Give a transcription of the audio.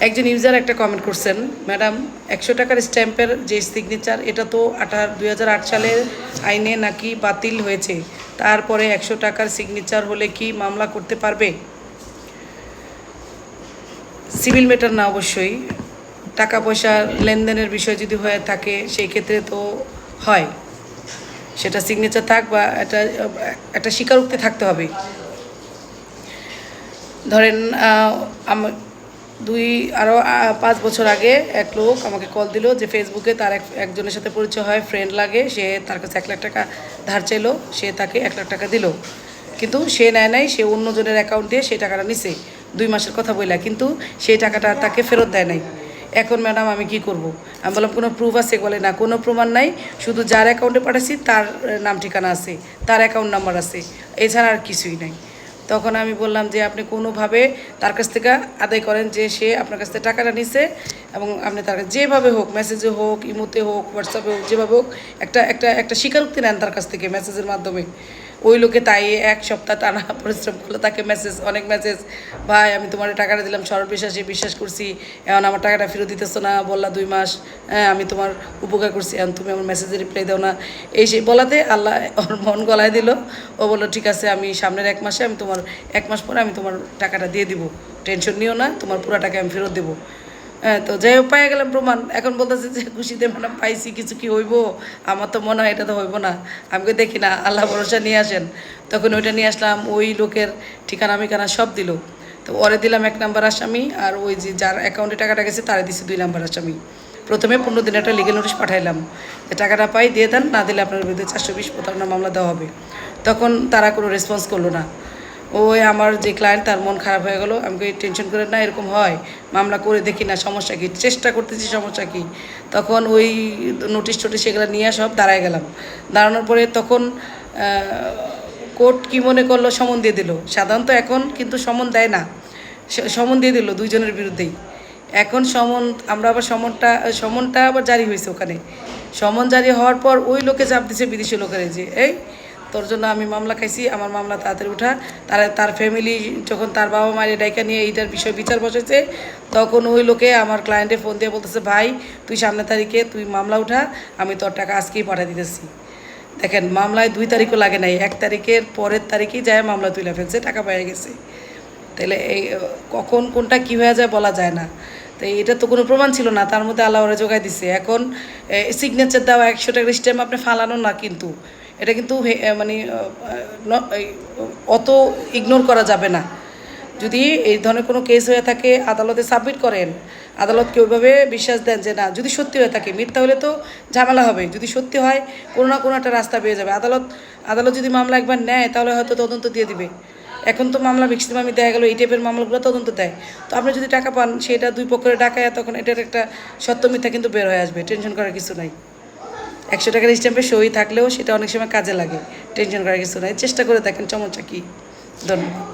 একজন ইউজার একটা কমেন্ট করছেন, ম্যাডাম 100 টাকার স্ট্যাম্পের যে সিগনেচার এটা তো 2008 সালের আইনে নাকি বাতিল হয়েছে, তারপরে 100 টাকার সিগনেচার হলে কি মামলা করতে পারবে? সিভিল ম্যাটার না, অবশ্যই টাকা পয়সার লেনদেনের বিষয় যদি হয়ে থাকে সেই ক্ষেত্রে তো হয়, সেটা সিগনেচার থাক বা একটা স্বীকারোক্তি থাকতে হবে। ধরেন আরও 5 বছর আগে এক লোক আমাকে কল দিল যে ফেসবুকে তার একজনের সাথে পরিচয় হয়, ফ্রেন্ড লাগে, সে তার কাছে 1 লাখ টাকা ধার চাইলো, সে তাকে 1 লাখ টাকা দিল, কিন্তু সে নেয় নাই, সে অন্যজনের অ্যাকাউন্ট দিয়ে সেই টাকাটা নিছে 2 মাসের কথা বললা, কিন্তু সেই টাকাটা তাকে ফেরত দেয় নাই। এখন ম্যাডাম আমি কি করব? আমি বললাম কোনো প্রুফ আছে? বলে না, কোনো প্রমাণ নাই, শুধু যার অ্যাকাউন্টে পাঠাচ্ছি তার নাম ঠিকানা আছে, তার অ্যাকাউন্ট নাম্বার আছে, এছাড়া আর কিছুই নাই। তখন আমি বললাম যে আপনি কোনোভাবে তার কাছ থেকে আদায় করেন যে সে আপনার কাছ থেকে টাকাটা নিছে, এবং আপনি তার কাছে যেভাবে হোক, মেসেজে হোক, ইমোতে হোক, হোয়াটসঅ্যাপে হোক, যেভাবে হোক একটা একটা একটা স্বীকারোক্তি নেন তার কাছ থেকে মেসেজের মাধ্যমে। ওই লোকে তাই 1 সপ্তাহ টানা পরিশ্রম করলো, তাকে অনেক মেসেজ, ভাই আমি তোমার টাকাটা দিলাম সরল বিশ্বাস করছি, এখন আমার টাকাটা ফেরত দিতেছো না, বললা 2 মাস, হ্যাঁ আমি তোমার উপকার করছি, এখন তুমি আমার মেসেজে রিপ্লাই দাও না, এই সেই বলাতে আল্লাহ ওর মন গলায় দিল। ও বললো ঠিক আছে, আমি সামনের 1 মাসে আমি তোমার 1 মাস পরে আমি তোমার টাকাটা দিয়ে দিব, টেনশন নিও না, তোমার পুরো টাকা আমি ফেরত দেবো। হ্যাঁ, তো যাই হোক পাই গেলাম প্রমাণ। এখন বলতেছে যে খুশিতে ম্যাডাম পাইছি, কিছু কি হইব? আমার তো মনে হয় এটা তো হইব না। আমি দেখি না, আল্লাহ ভরসা নিয়ে আসেন। তখন ওইটা নিয়ে আসলাম, ওই লোকের ঠিকানা মিকানা সব দিল। তো ওরে দিলাম 1 নাম্বার আসামি, আর ওই যে যার অ্যাকাউন্টে টাকাটা গেছে তারে দিছি 2 নাম্বার আসামি। প্রথমে 15 দিন একটা লিগেল নোটিশ পাঠাইলাম যে টাকাটা পাই দিয়ে দেন, না দিলে আপনার বিরুদ্ধে 420 প্রতারণা মামলা দেওয়া হবে। তখন তারা কোনো রেসপন্স করলো না। ওই আমার যে ক্লায়েন্ট, তার মন খারাপ হয়ে গেলো। আমি টেনশন করে না, এরকম হয়, মামলা করে দেখি না, সমস্যা কী, চেষ্টা করতেছি, সমস্যা কী। তখন ওই নোটিশ টোটিশ এগুলো নিয়ে সব দাঁড়ায় গেলাম। দাঁড়ানোর পরে তখন কোর্ট কি মনে করলো, সমন দিয়ে দিল। সাধারণত এখন কিন্তু সমন দেয় না, সমন দিয়ে দিল দুইজনের বিরুদ্ধেই। এখন আমরা আবার সমনটা আবার জারি হয়েছে ওখানে। সমন জারি হওয়ার পর ওই লোকে চাপ দিছে বিদেশি লোকের, যে এই তোর জন্য আমি মামলা খাইছি, আমার মামলা তাড়াতাড়ি উঠা। তার ফ্যামিলি যখন তার বাবা মায়ের ডাইকা নিয়ে এইটার বিষয় বিচার বসেছে, তখন ওই লোকে আমার ক্লায়েন্টে ফোন দিয়ে বলতেছে, ভাই তুই সামনের তারিখে তুই মামলা উঠা, আমি তোর টাকা আজকেই পাঠিয়ে দিতেছি। দেখেন, মামলায় 2 তারিখও লাগে নাই, 1 তারিখের পরের তারিখেই যায় মামলা তুলে ফেলছে, টাকা পেয়ে গেছে। তাহলে এই কখন কোনটা কী হয়ে যায় বলা যায় না। তো এটা তো কোনো প্রমাণ ছিল না, তার মধ্যে আল্লাহ ওরা জোগাই দিছে। এখন সিগনেচার দেওয়া 100 টাকার স্ট্যাম্প আপনি ফালানো না, কিন্তু এটা কিন্তু মানে অত ইগনোর করা যাবে না। যদি এই ধরনের কোনো কেস হয়ে থাকে আদালতে সাবমিট করেন, আদালতকে ওইভাবে বিশ্বাস দেন যে না, যদি সত্যি হয়ে থাকে, মিথ্যা হলে তো ঝামেলা হবে, যদি সত্যি হয় কোনো না কোনো একটা রাস্তা পেয়ে যাবে। আদালত যদি মামলা একবার নেয় তাহলে হয়তো তদন্ত দিয়ে দিবে। এখন তো মামলা ম্যাক্সিমামই দেখা গেলো এই টাইপের মামলাগুলো তদন্ত দেয়। তো আপনি যদি টাকা পান, সেটা 2 পক্ষের টাকায়, তখন এটার একটা সত্য মিথ্যা কিন্তু বের হয়ে আসবে, টেনশন করার কিছু নাই। 100 টাকার স্ট্যাম্পে সই থাকলেও সেটা অনেক সময় কাজে লাগে, টেনশন করার কিছু নাই। চেষ্টা করে দেখেন, সমস্যা কী। ধন্যবাদ।